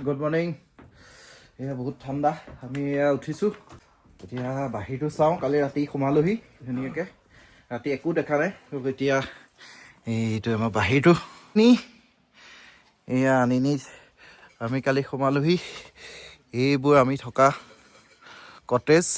Good morning. এয়া বহুত ঠাণ্ডা, আমি এয়া উঠিছোঁ। এতিয়া বাহিৰটো চাওঁ, কালি ৰাতি সোমালোহি ধুনীয়াকৈ, ৰাতি একো দেখা নাই। এতিয়া এইটো আমাৰ বাহিৰটো এয়া আনিনি আমি কালি সোমালোহি। এইবোৰ আমি থকা কটেজ।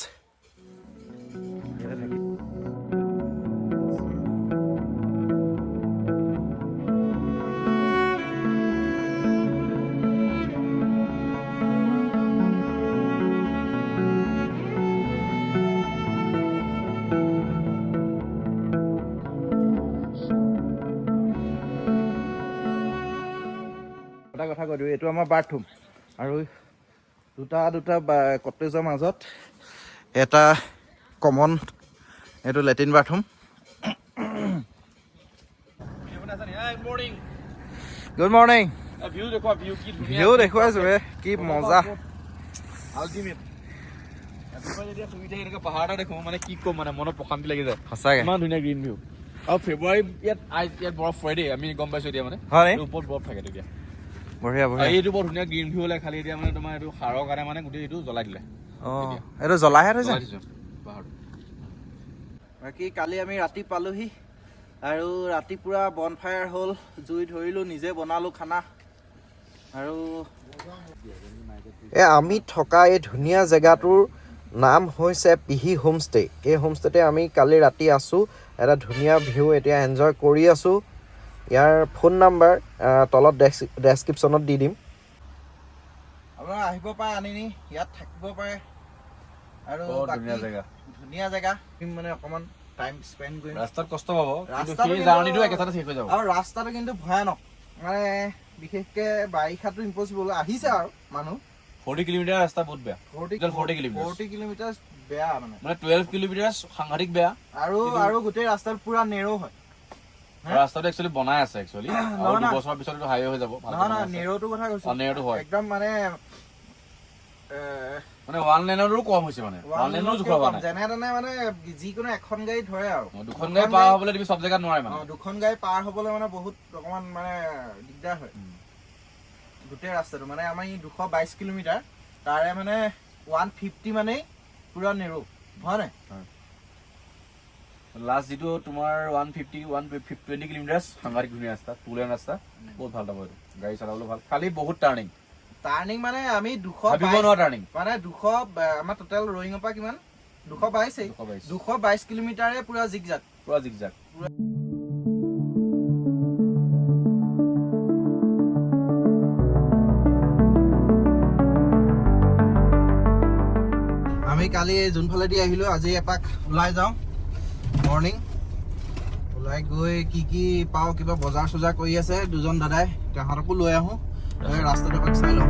এটা কথা কৈ দিওঁ, এইটো আমাৰ বাথৰুম আৰু দুটা কটেজৰ মাজত এটা কমন, এইটো latrine bathroom. Good morning. View দেখুৱাইছো, কি মজা। পাহাৰ এটা দেখো মানে কি কম, মানে মনত প্ৰশান্তি লাগি যায় সঁচাকে, ইমান ধুনীয়া গ্ৰীণ ভিউ। আৰু ফেব্ৰুৱাৰী ইয়াত বৰফ পৰে দেই, আমি গম পাইছো এতিয়া মানে ওপৰত বৰফ থাকে তেতিয়া। বঢ়িয়া বঢ়িয়া। এইটো বৰ ধুনীয়া গ্ৰীণ ভিউ ওলাই, খালি এতিয়া মানে তোমাৰ এইটো সাৰৰ কাৰণে মানে গোটেই এইটো জ্বলাই দিলে। এইটো জ্বলাইহে থৈছে পাহাৰটো। বাকী কালি আমি ৰাতি পালোহি আৰু ৰাতি পুৰা বন ফায়াৰ হ'ল, জুই ধৰিলোঁ, নিজে বনালোঁ খানা। আৰু আমি থকা এই ধুনীয়া জেগাটোৰ নাম হৈছে পিহি হোমষ্টে। এই হোমষ্টেতে আমি কালি ৰাতি আছোঁ, এটা ধুনীয়া ভিউ এতিয়া এনজয় কৰি আছোঁ। ইয়াৰ ফোন নাম্বাৰ তলত ডেছক্ৰিপশ্যনত দি দিম, আপোনাৰ আহিব পাৰে, আনিনি ইয়াত থাকিব পাৰে। আৰু ধুনীয়া জেগা মানে অকণমান টাইম স্পেণ্ড কৰিম। ৰাস্তাত কষ্ট পাব, জাৰ্ণিটো একেটাতে শেষ হৈ যাব। আৰু ৰাস্তাটো কিন্তু ভয়ানক, মানে বিশেষকৈ বাৰিষাটো ইম্পচিবল। আহিছে আৰু মানুহ 40 কিলোমিটাৰ ৰাস্তা বহুত বেয়া। 40 কিলোমিটাৰ বেয়া, মানে 12 কিলোমিটাৰ সাংঘাতিক বেয়া। আৰু গোটেই ৰাস্তাত পুৰা নেৰো হয়। ৰাস্তাটো একচুৱেলি বনাই আছে, একচুৱেলি 2 বছৰৰ পিছত এইটো হাইৱে হৈ যাব। নহয়, নেৰোটো কথা কৈছো। নেৰোটো হয় একদম মানে ওৱান লেনৰো কম হৈছে, মানে ওৱান লেনৰো জোখৰ হোৱা নাই। যেনে তেনে মানে যিকোনো এখন গাড়ী ধৰে আৰু দুখন গাড়ী পাৰ হ'বলৈ তুমি চব জেগাত নোৱাৰে মানে। দুখন গাড়ী পাৰ হ'বলৈ মানে বহুত অকণমান মানে দিগদাৰ হয় গোটেই ৰাস্তাটো। মানে আমাৰ 222 কিলোমিটাৰ, তাৰে মানে 150 মানেই পুৰা নেৰো, হয় নাই? লাষ্ট যিটো তোমাৰ 120 কিলোমিটাৰ সাংঘাতিক ধুনীয়া ৰাস্তা, 2 লেন ৰাস্তা, বহুত ভাল পাব এইটো, গাড়ী চলাবলৈ ভাল। খালি বহুত টাৰ্ণিং মানে আমি 200 আমাৰ টোটেল ৰয়িঙৰ পৰা কিমান 222 কিলোমিটাৰে পুৰা জিগজাগ। আমি কালি যোনফালেদি আহিলোঁ, আজি এপাক ওলাই যাওঁ। মৰ্ণিং ওলাই গৈ কি পাওঁ, কিবা বজাৰ চজাৰ কৰি আছে দুজন দাদাই, তাহাঁতকো লৈ আহোঁ, ৰাস্তাটো এপাক চাই লওঁ।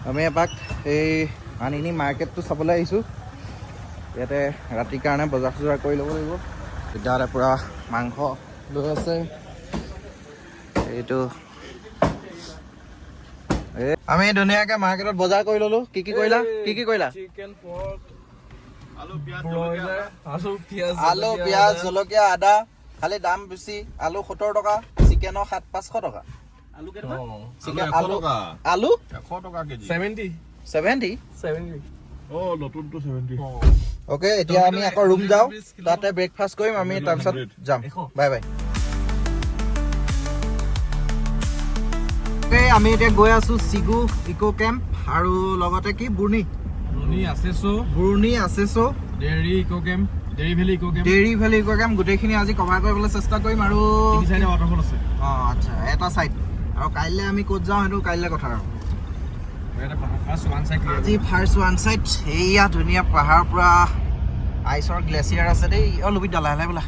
আমি এপাক এই আনিনি মাৰ্কেটটো চাবলৈ আহিছোঁ। ইয়াতে ৰাতিৰ কাৰণে বজাৰ চজাৰ কৰি ল'ব লাগিব। এতিয়া পূৰা মাংস লৈ আছে। এইটো আমি ধুনীয়াকৈ মাৰ্কেটত বজাৰ কৰি ল'লোঁ। কি কৰিলা? চিকেন, পৰ্ক, আলু, পিঁয়াজ, জলকীয়া, আদা। খালি দাম বেছি। আলু 70 টকা, চিকেনৰ 500 টকা। আলু 100 টকা কেজি। 70? অ'কে, এতিয়া আমি আকৌ ৰুম যাওঁ, তাতে ব্ৰেকফাষ্ট কৰিম আমি, তাৰপিছত যাম। Bye bye. আমি এতিয়া গৈ আছো চিগু ইকো কেম্প আৰু লগতে কি বুৰ্ণি আছেছো, ডেৰী ভেলী ইকো কেম্প, গোটেইখিনি আজি কভাৰ কৰিবলৈ চেষ্টা কৰিম। আৰু আচ্ছা, এটা চাইড। আৰু কাইলৈ আমি ক'ত যাওঁ সেইটো কাইলৈ কথা। আৰু আজি ফাৰ্ষ্ট ওৱান চাইড, এইয়া ধুনীয়া পাহাৰ, পুৰা আইচৰ গ্লেচিয়াৰ আছে দেই। লুবিত ডালা হেলাই বোলা।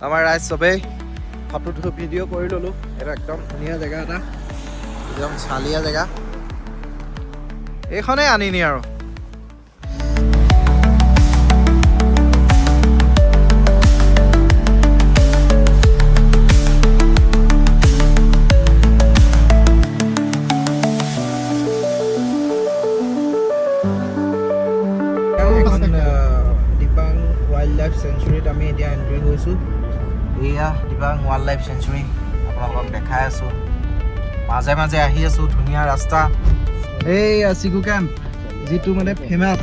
আমাৰ ৰাইজ চবেই ফটো ভিডিঅ' কৰি ল'লোঁ। এইটো একদম ধুনীয়া জেগা এটা, একদম চালিয়া জেগা। এইখনেই আনিনি আৰু লাইফ চেঞ্চুৰীত আমি এতিয়া এণ্ট্ৰি হৈছোঁ। এয়া দিবাং ৱাইল্ড লাইফ চেঞ্চুৰী আপোনালোকক দেখাই আছোঁ। মাজে মাজে আহি আছোঁ, ধুনীয়া ৰাস্তা। এইয়া চিকু কেম্প, যিটো মানে ফেমাছ।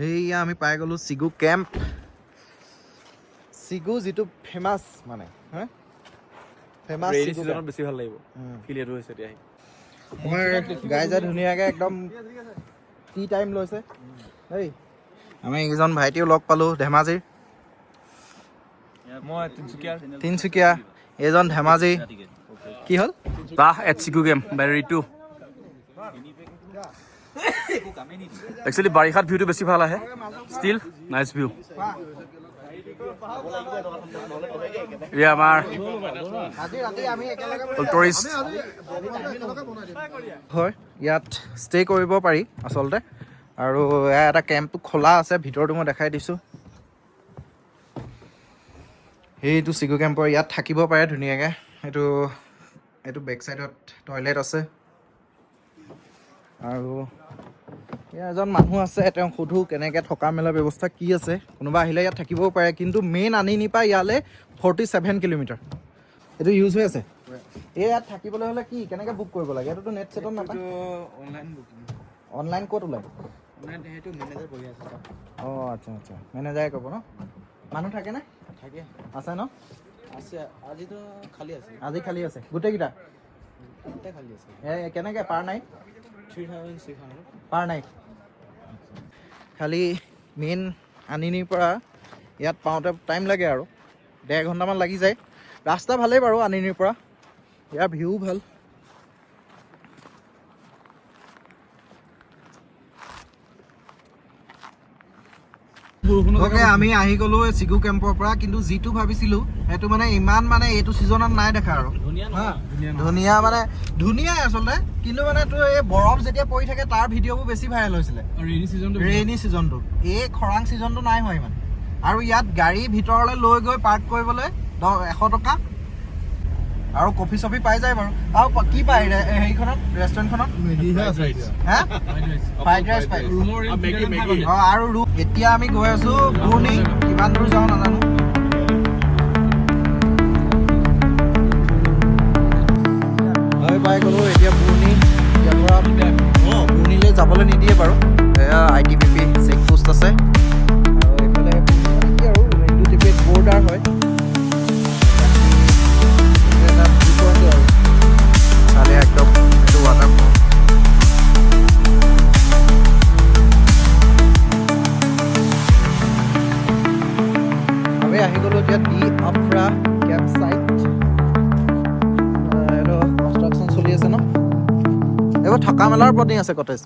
এইয়া আমি পাই গ'লোঁ চিগু কেম্প। চিগু যিটো ফেমাছ মানে হা ফেমাছ ৰেইনি চিজনত বেছি ভাল লাগিব ফিল এইটো হৈছে এতিয়া আমাৰ গাইজে ধুনীয়াকৈ একদম টি টাইম লৈছে। দেই আমি এইকেইজন ভাইটিও লগ পালোঁ ধেমাজিৰ। মই তিনিচুকীয়া, এইজন ধেমাজি। কি হ'ল? Bah at Siku Game by Ritu. Actually, বাৰিষাত ভিউটো বেছি ভাল আহে। Still, nice view. এয়া আমাৰ টুৰিষ্ট হয়, ইয়াত ষ্টে কৰিব পাৰি আচলতে। আৰু এয়া এটা কেম্পটো খোলা আছে, ভিতৰটো মই দেখাই দিছোঁ। সেইটো চিগু কেম্পৰ ইয়াত থাকিব পাৰে ধুনীয়াকৈ। এইটো বেক চাইডত টয়লেট আছে। আৰু ইয়াৰ এজন মানুহ আছে, তেওঁক সোধোঁ কেনেকৈ থকা মেলা ব্যৱস্থা কি আছে। কোনোবা আহিলে ইয়াত থাকিবও পাৰে, কিন্তু মেইন আনিনি পৰা ইয়ালৈ 47 কিলোমিটাৰ এইটো ইউজ হৈ আছে। এই ইয়াত থাকিবলৈ হ'লে কি কেনেকৈ বুক কৰিব লাগে? এইটোতো নেট ছেটত নাপায়। অনলাইন ক'ত ওলায়? অঁ আচ্ছা আচ্ছা, মেনেজাৰে ক'ব ন? মানুহ থাকেনে? থাকে, আছে ন? আছে, আজিতো খালী আছে। আজি খালী আছে গোটেইকেইটা? খালী আছে। কেনেকৈ পাৰ নাইট? 3,600 per night. খালি মেইন আনিনিৰ পৰা ইয়াত পাওঁতে টাইম লাগে আৰু 1.5 ঘণ্টামান লাগি যায়। ৰাস্তা ভালেই বাৰু আনিনিৰ পৰা, ইয়াৰ ভিউ ভাল। আমি আহি গ'লো চিগু কেম্পৰ পৰা, কিন্তু যিটো ভাবিছিলোঁ সেইটো মানে ইমান মানে এইটো ছিজনত নাই দেখা আৰু। ধুনীয়া মানে ধুনীয়াই আচলতে, কিন্তু মানে তোৰ এই বৰফ যেতিয়া পৰি থাকে তাৰ ভিডিঅ'বোৰ বেছি ভাইৰেল হৈছিলে ৰেইনি ছিজনটো। এই খৰাং ছিজনটো নাই হোৱা ইমান। আৰু ইয়াত গাড়ী ভিতৰলৈ লৈ গৈ পাৰ্ক কৰিবলৈ 100 টকা, আৰু কফি চফি পাই যায় বাৰু। আৰু কি পায় হেৰিখনত, ৰেষ্টুৰেণ্টখনত? ফ্ৰাইড ৰাইচ পায়। আৰু এতিয়া আমি গৈ আছোঁ বুৰ্ণি। কিমান দূৰ যাওঁ নাজানো। হয়, পাই গ'লোঁ এতিয়া বুৰ্ণি। ইয়াৰ পৰা বুৰ্ণিলৈ যাবলৈ নিদিয়ে বাৰু, এয়া ITBP চেক পোষ্ট আছে। আৰু এইফালে কি আৰু ইণ্ডো টিবেট বৰ্ডাৰ হয়। চালে একদম এইটো ৱাটাৰফল। আমি আহি গ'লোঁ এতিয়া দি আফ্ৰা কেম্প চাইট। এইটো কনষ্ট্ৰাকশ্যন চলি আছে ন? এইবোৰ থকা মেলাৰ ওপৰতে আছে কটেজ।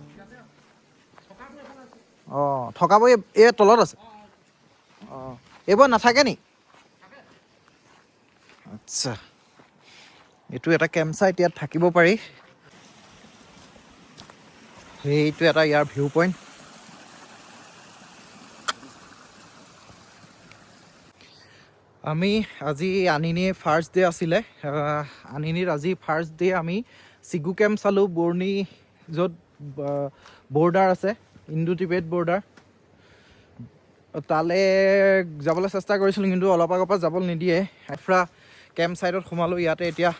অঁ, থকাবোৰ এই তলত আছে। অঁ, এইবোৰ নাথাকে নি? আচ্ছা, এইটো এটা কেম্প চাইট, ইয়াত থাকিব পাৰি। সেইটো এটা ইয়াৰ ভিউ পইণ্ট। আমি আজি আনিনি ফাৰ্ষ্ট ডে আছিলে। আনিনিৰ আজি ফাৰ্ষ্ট ডে আমি চিগু কেম্প চালোঁ, বুৰ্ণি য'ত বৰ্ডাৰ আছে, ইণ্ডো টিবেট বৰ্ডাৰ। তালৈ যাবলৈ চেষ্টা কৰিছিলোঁ, কিন্তু অলপ আগৰ পৰা যাবলৈ নিদিয়ে। আফ্ৰা কেম্প চাইটত সোমালোঁ। ইয়াতে এতিয়া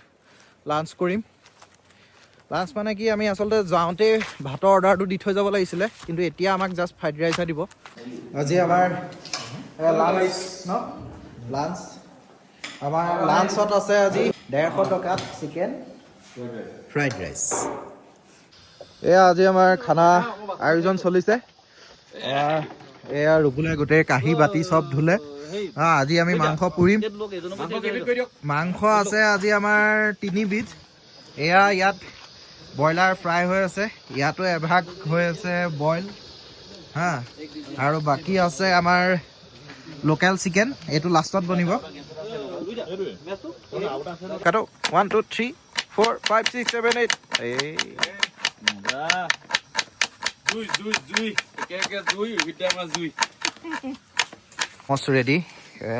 লাঞ্চ কৰিম। লাঞ্চ মানে কি, আমি আচলতে যাওঁতে ভাতৰ অৰ্ডাৰটো দি থৈ যাব লাগিছিলে, কিন্তু এতিয়া আমাক জাষ্ট ফ্ৰাইড ৰাইচহে দিব। আজি আমাৰ লাঞ্চ আমাৰ লাঞ্চত আছে আজি 150 টকাত চিকেন ফ্ৰাইড ৰাইচ। এয়া আজি আমাৰ খানা আয়োজন চলিছে। এয়া ৰুবুলে গোটেই কাঁহী বাতি চব ধুলে। আজি আমি মাংস পুৰিম। মাংস আছে আজি আমাৰ 3 বিধ। এয়া ইয়াত ব্ৰইলাৰ ফ্ৰাই হৈ আছে, ইয়াতো এভাগ হৈ আছে বইল হা, আৰু বাকী আছে আমাৰ লোকেল চিকেন, এইটো লাষ্টত বনিব। কাটো 1 2 3 4 5 6 7 8 এই মস্ত ৰেডি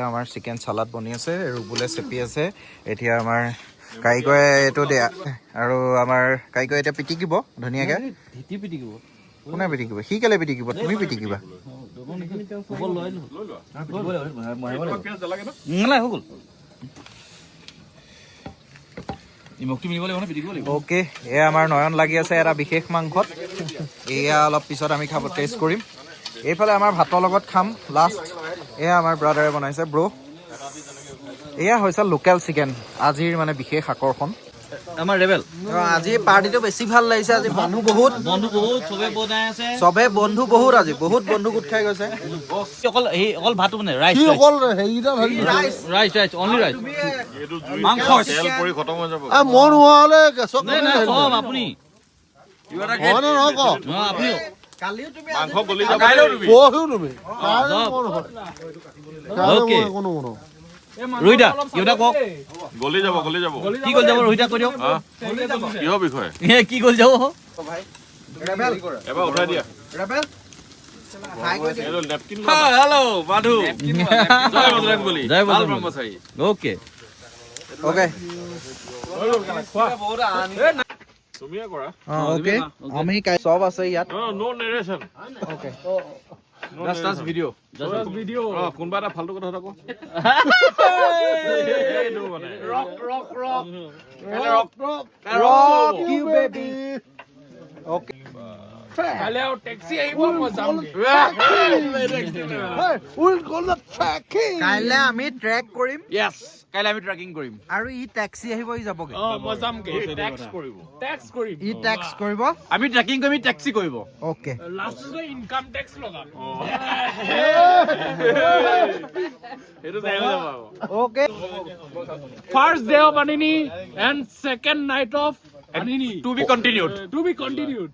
আমাৰ চিকেন চালাড বনি আছে ৰুবুলে চেপি আছে এতিয়া আমাৰ কাৰিকৰে এইটো দিয়া আৰু আমাৰ কাৰিকৰে এতিয়া পিটিকিব ধুনীয়াকে কোনে পিটিকিব সি কেলে পিটিকিব তুমি পিটিকিবা অ'কে এয়া আমাৰ নয়ন লাগি আছে এটা বিশেষ মাংসত এয়া অলপ পিছত আমি খাব টেষ্ট কৰিম এইফালে আমাৰ ভাতৰ লগত খাম লাষ্ট এয়া আমাৰ ব্ৰাদাৰে বনাইছে ব্ৰ এয়া হৈছে লোকেল চিকেন আজিৰ মানে বিশেষ আকৰ্ষণ আমাৰ ৰেবেল আজি পাৰ্টিটো বেছি ভাল লাগিছে আজি মানুহ বহুত চবে বনাই আছে চবে বন্ধু বহুত আজি বহুত বন্ধু গোট খাই গৈছে অকল ভাতো মানে ৰাইচ ৰাইচ অনলি ৰাইচ মাংস তেল পৰি খতম হৈ যাব মন হোৱা হলে গেছত চব আপুনি আপুনি মাংস গলি যাব পঢ়িও তুমি অ'কে ৰোহিতা কিবা কওক গলি যাব কি গ'ল যাব ৰোহিতা কৈ দিয়ক কিহৰ বিষয়ে কি গ'ল যাব এবাৰ উঠাই দিয়া নেপকিন হেল্ল' মাধু জয় বজৰং বলি জয় ভাল বজৰং বলী। ব্ৰহ্মচাৰী অ'কে অ'কে তুমিয়ে কৰা অ'কে আমি চব আছে ইয়াত নো নেৰেশ্যন অ'কে জাষ্ট ভিডিঅ' কোনোবা এটা ফাল্টু কথা থাকো Rock you baby অ'কে কাইলে আমি ট্ৰেক কৰিম য়েছ কাইলৈ আমি ট্ৰেকিং কৰিম আৰু ই টেক্সি আহিব ই যাবগে ই টেক্স কৰিব আমি ট্ৰেকিং কৰিম টেক্সি কৰিব okay okay First day of Anini and second night of Anini. To be continued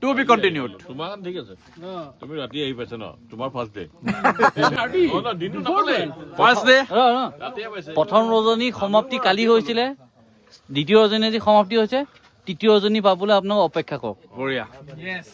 To be continued. তোমাৰ ঠিক আছে তুমি ৰাতি আহি পাইছা ন তোমাৰ first day Before that. First day ৰাতিয়ে পাইছে প্ৰথম ৰজনী সমাপ্তি কালি হৈছিলে দ্বিতীয় ৰজনী আজি সমাপ্তি হৈছে তৃতীয় ৰজনী পাবলৈ আপোনাক অপেক্ষা কৰক বঢ়িয়া Yes.